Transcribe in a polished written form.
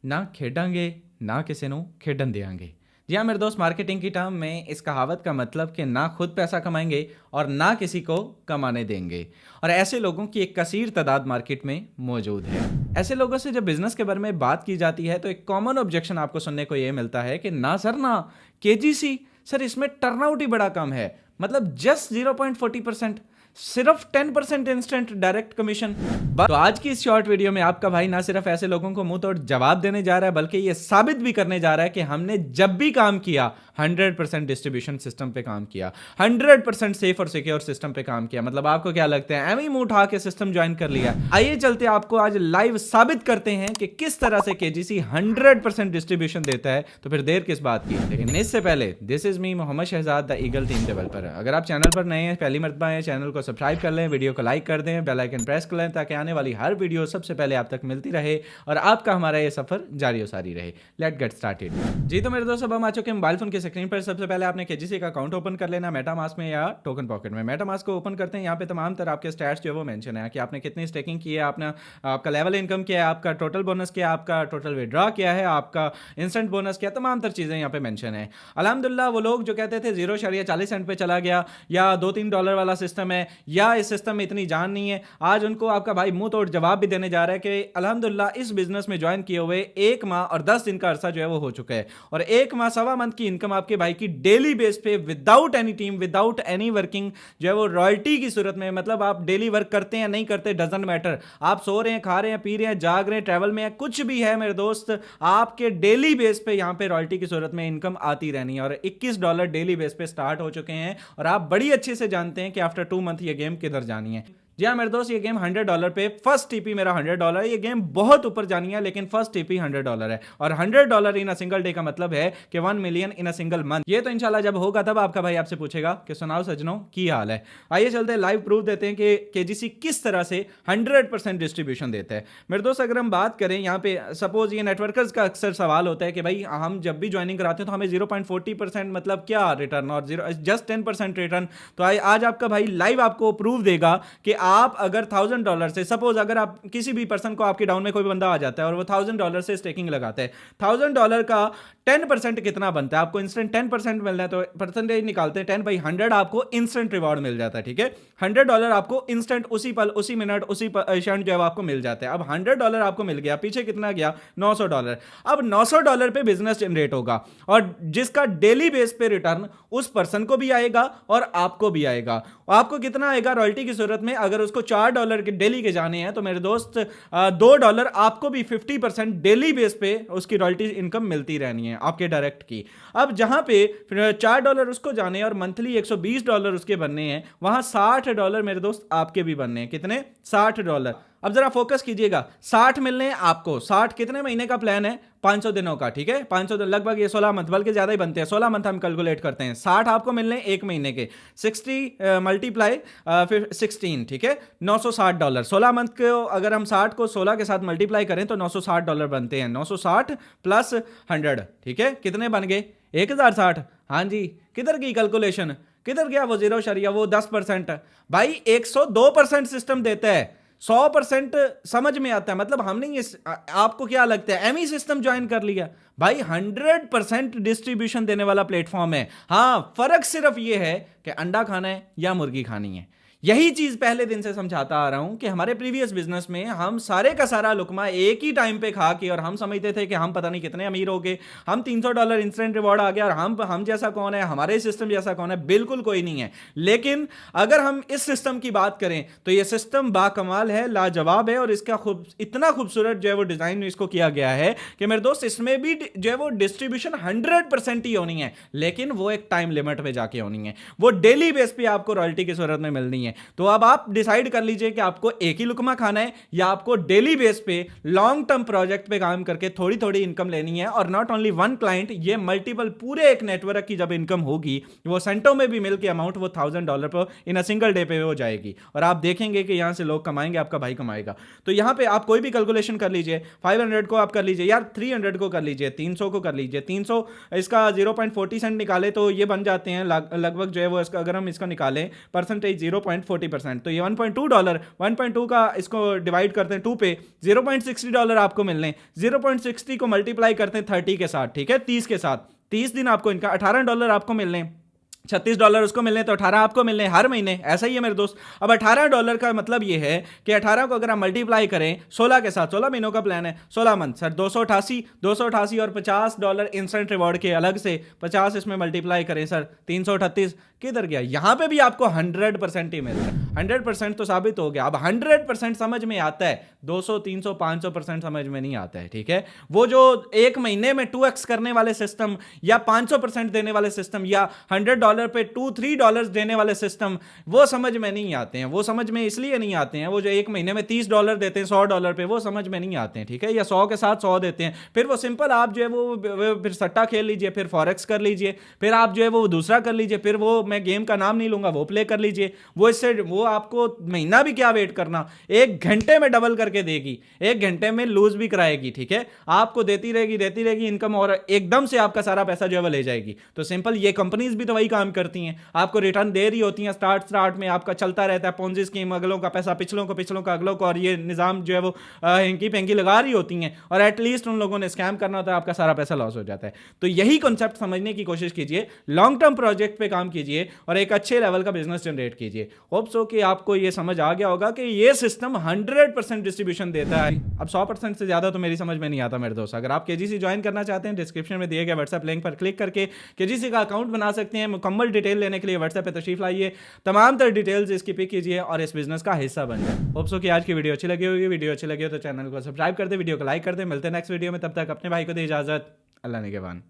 ना खेडांगे ना किसी ਨੂੰ खेडन देंगे। जी हाँ मेरे दोस्त, मार्केटिंग की टर्म में इस कहावत का मतलब कि ना खुद पैसा कमाएंगे और ना किसी को कमाने देंगे। और ऐसे लोगों की एक कसीर तादाद मार्केट में मौजूद है। ऐसे लोगों से जब बिजनेस के बारे में बात की जाती है तो एक कॉमन ऑब्जेक्शन आपको सुनने को ये मिलता है कि ना सर ना, केजीसी सर इसमें टर्नआउट ही बड़ा कम है, मतलब जस्ट 0.40%, सिर्फ 10% इंस्टेंट डायरेक्ट कमीशन। तो आज की इस शॉर्ट वीडियो में आपका भाई ना सिर्फ ऐसे लोगों को मुंह तोड़ जवाब देने जा रहा है, बल्कि ये साबित भी करने जा रहा है कि हमने जब भी काम किया 100% डिस्ट्रीब्यूशन सिस्टम पे काम किया, 100% सेफ और सिक्योर सिस्टम पे काम किया। मतलब आपको क्या लगता है, एम ही मुंह उठा के सिस्टम ज्वाइन कर लिया? आइए चलते आपको आज लाइव साबित करते हैं कि किस तरह से केजीसी 100% डिस्ट्रीब्यूशन देता है। तो फिर देर किस बात की। लेकिन इससे पहले, this is me Mohammad Shahzad, the eagle team developer. अगर आप चैनल पर नए हैं, पहली मर्तबा है, चैनल को सब्सक्राइब कर लें, वीडियो को लाइक कर दें, बेल आइकन प्रेस कर लें ताकि आने वाली हर वीडियो सबसे पहले आप तक मिलती रहे और आपका हमारा ये सफर जारी सारी रहे। Let get started. जी तो मेरे दोस्त, अब हम आ चुके हैं मोबाइल फोन की स्क्रीन पर। सबसे पहले आपने केजीसी का अकाउंट ओपन कर लेना, मेटामास्क में या टोकन पॉकेट में। मेटामास्क को ओपन करते हैं, यहाँ पे तमाम तरह आपके स्टैट्स जो है वो मेंशन है कि आपने कितनी स्टेकिंग की है, आपने आपका लेवल इनकम क्या है, आपका टोटल बोनस क्या है, आपका टोटल विड्रॉ क्या है, आपका इंस्टेंट बोनस क्या है, तमाम तर चीजें यहाँ पे मेंशन है। अल्हम्दुलिल्लाह वो लोग जो कहते थे 0.40 पे चला गया या $2-3 वाला सिस्टम है या इस सिस्टम में इतनी जान नहीं है, आज उनको आपका भाई मुंह तोड़ जवाब भी देने जा रहा है कि अल्हम्दुलिल्लाह इस बिजनेस में ज्वाइन किए हुए 1 माह और 10 दिन का अरसा जो है वो हो चुका है और 1 माह सवा मंथ की इनकम आपके भाई की डेली बेस पे without any team, without any working जो है वो रॉयल्टी की सूरत में, मतलब आप डेली वर्क करते हैं नहीं करते डजंट मैटर, आप सो रहे हैं, खा रहे हैं, पी रहे हैं, जाग रहे हैं, ट्रैवल में है, कुछ भी है मेरे दोस्त, आपके डेली बेस पे यहां पे रॉयल्टी की सूरत में इनकम आती रहनी है। और $21 डेली बेस पे स्टार्ट हो चुके हैं और आप बड़ी अच्छे से जानते हैं कि आफ्टर 2 मंथ ये गेम किधर जानी है। जी हाँ मेरे दोस्त, ये गेम $100 पे, फर्स्ट टीपी मेरा $100 है। ये गेम बहुत ऊपर जानी है लेकिन फर्स्ट टीपी $100 है और $100 इन अ सिंगल डे का मतलब है कि 1 million in a single month. ये तो इंशाल्लाह जब होगा तब आपका भाई आपसे पूछेगा कि सुनाओ सजनों की हाल है। आइए चलते हैं, लाइव प्रूफ देते हैं कि केजीसी किस तरह से 100% डिस्ट्रीब्यूशन देता है। मेरे दोस्त अगर हम बात करें यहाँ पे, सपोज ये नेटवर्कर्स का अक्सर सवाल होता है कि भाई हम जब भी ज्वाइनिंग कराते हैं तो हमें 0.40% मतलब क्या रिटर्न और जस्ट 10% रिटर्न। तो आज आपका भाई लाइव आपको प्रूफ देगा कि आप अगर $1000 से, सपोज अगर आप किसी भी पर्सन को, आपके डाउन में कोई बंदा आ जाता है और वो $1000 से स्टेकिंग लगाता है, $1000 का 10% कितना बनता है? आपको इंस्टेंट 10% मिलना है तो परसेंटेज निकालते हैं, 10/100 आपको इंस्टेंट रिवॉर्ड मिल जाता है। ठीक है, $100 आपको इंस्टेंट उसी पल, उसी मिनट, उसी क्षण जो है आपको मिल जाता है। अब $100 आपको मिल गया, पीछे कितना गया? $900। अब $900 पे बिजनेस जनरेट होगा और जिसका डेली बेस पे रिटर्न उस पर्सन को भी आएगा और आपको भी आएगा। आपको कितना आएगा रॉयल्टी की सूरत में? अगर उसको $4 के डेली के जाने हैं तो मेरे दोस्त $2 आपको भी 50% डेली बेस पे उसकी रॉयल्टी इनकम मिलती रहनी है आपके डायरेक्ट की। अब जहां पे $4 उसको जाने और मंथली $120 उसके बनने हैं, वहां $60 मेरे दोस्त आपके भी बनने हैं। कितने? $60। अब जरा फोकस कीजिएगा, 60 मिलने हैं आपको। 60 कितने महीने का प्लान है? 500 दिनों का। ठीक है, 500 दिन लगभग ये 16 मंथ, बल्कि ज्यादा ही बनते हैं, 16 मंथ हम कैलकुलेट करते हैं। 60 आपको मिलने एक महीने के, 60 मल्टीप्लाई फिर 16, ठीक है, $960। 16 मंथ को अगर हम 60 को 16 के साथ मल्टीप्लाई करें तो $960 बनते हैं। 960 प्लस 100, ठीक है, कितने बन गए? 1060। हाँ जी, किधर की कैलकुलेशन, किधर गया वो 0 वो 10%? भाई 102% सिस्टम देता है, 100% समझ में आता है। मतलब हमने ये, आपको क्या लगता है एमी सिस्टम ज्वाइन कर लिया? भाई 100% डिस्ट्रीब्यूशन देने वाला प्लेटफॉर्म है। हां, फर्क सिर्फ ये है कि अंडा खाना है या मुर्गी खानी है। यही चीज पहले दिन से समझाता आ रहा हूं कि हमारे प्रीवियस बिजनेस में हम सारे का सारा लुकमा एक ही टाइम पे खा के और हम समझते थे कि हम पता नहीं कितने अमीर हो गए, हम $300 इंस्टेंट रिवॉर्ड आ गया और हम जैसा कौन है, हमारे सिस्टम जैसा कौन है? बिल्कुल कोई नहीं है। लेकिन अगर हम इस सिस्टम की बात करें तो यह सिस्टम बाकमाल है, लाजवाब है और इसका इतना खूबसूरत जो है वो डिजाइन इसको किया गया है कि मेरे दोस्त इसमें भी जो है वो डिस्ट्रीब्यूशन 100% ही होनी है, लेकिन वो एक टाइम लिमिट पे जाके होनी है। वो डेली बेस पे आपको रॉयल्टी की सूरत में मिलनी है। तो अब आप डिसाइड कर लीजिए कि आपको एक ही लुकमा खाना है या आपको डेली बेस पे लॉन्ग टर्म प्रोजेक्ट पे काम करके थोड़ी थोड़ी इनकम लेनी है। और नॉट ओनली वन क्लाइंट, ये मल्टीपल, पूरे एक नेटवर्क की जब इनकम होगी वो सेंटों में भी मिलकर अमाउंट वो $1000 पर इन अ सिंगल डे पे हो जाएगी और आप देखेंगे कि यहां से लोग कमाएंगे, आपका भाई कमाएगा। तो यहां पे आप कोई भी कैलकुलेशन कर लीजिए, 500 को आप कर लीजिए यार, 300 को कर लीजिए, 300 को कर लीजिए, 300 इसका 0.40 सेंट निकाले तो ये बन जाते हैं लगभग जो है वो, इसका अगर हम इसका निकालें परसेंटेज 40%, तो ये $1.2, 1.2 का इसको डिवाइड करते हैं 2 पे, $0.60 आपको मिलने, 0.60 को मल्टीप्लाई करते हैं 30 के साथ, ठीक है, 30 के साथ, 30 दिन आपको इनका $18 आपको मिलने, $36 उसको मिलने, तो 18 आपको मिलने हर महीने। ऐसा ही है मेरे दोस्त। अब $18 का मतलब ये है कि 18 को अगर आप मल्टीप्लाई करें 16 के साथ, 16 महीनों का प्लान है, 16 मंथ, सर 288 और $50 इंस्टेंट रिवॉर्ड के अलग से, 50 इसमें मल्टीप्लाई करें सर, 338 किधर गया? यहां पे भी आपको 100% ही मिल रहा है। 100% तो साबित हो गया। अब 100% समझ में आता है, 200, 300, 500% समझ में नहीं आता है, ठीक है। वो जो एक महीने में 2x करने वाले सिस्टम, या 500% देने वाले सिस्टम, या $100 पे $2-3 देने वाले सिस्टम, वो समझ में नहीं आते हैं। वो समझ में इसलिए नहीं आते हैं, वो जो एक महीने में $30 देते हैं $100 पे, वो समझ में नहीं आते हैं, ठीक है, या 100 के साथ 100 देते हैं। फिर वो सिंपल आप जो है वो फिर सट्टा खेल लीजिए, फिर फॉरेक्स कर लीजिए, फिर आप जो है वो दूसरा कर लीजिए, फिर वो मैं गेम का नाम नहीं लूंगा, वो प्ले कर लीजिए। वो इससे वो आपको महीना भी क्या वेट करना, 1 घंटे में डबल करके देगी, 1 घंटे में लूज भी कराएगी, ठीक है, आपको देती रहेगी इनकम, और एकदम से आपका सारा पैसा जो है वो ले जाएगी। तो सिंपल ये कंपनीज भी तो वही काम करती हैं, आपको रिटर्न दे रही होती हैं, स्टार्ट में आपका चलता रहता है पोंजी स्कीम, अगलों का पैसा पिछलों का अगलों को, और ये निजाम जो है वो हिंकी पेंकी लगा रही होती हैं, और एटलीस्ट उन लोगों ने स्कैम करना होता है, आपका सारा पैसा लॉस हो जाता है। तो यही कॉन्सेप्ट समझने की कोशिश कीजिए, लॉन्ग टर्म प्रोजेक्ट पे काम कीजिए, और एक अच्छे लेवल का बिजनेस जनरेट कीजिए। होप सो कि आपको ये समझ आ गया होगा कि ये सिस्टम 100% डिस्ट्रीब्यूशन देता है। अब 100% से ज्यादा तो मेरी समझ में नहीं आता मेरे दोस्त। अगर आप केजीसी ज्वाइन करना चाहते हैं, डिस्क्रिप्शन में दिए गए व्हाट्सएप लिंक पर क्लिक करके केजीसी का अकाउंट बना सकते हैं। मुकम्मल डिटेल लेने के लिए व्हाट्सएप पे तशरीफ लाइए, तमाम तरह डिटेल्स इसकी पिक कीजिए और इस बिजनेस का हिस्सा बन जाए। होप सो कि आज की वीडियो अच्छी लगी होगी। वीडियो अच्छी लगी हो तो चैनल को सब्सक्राइब कर दे, वीडियो को लाइक कर दे। मिलते हैं नेक्स्ट वीडियो में, तब तक अपने भाई को दे इजाजत। अल्लाह निगहबान।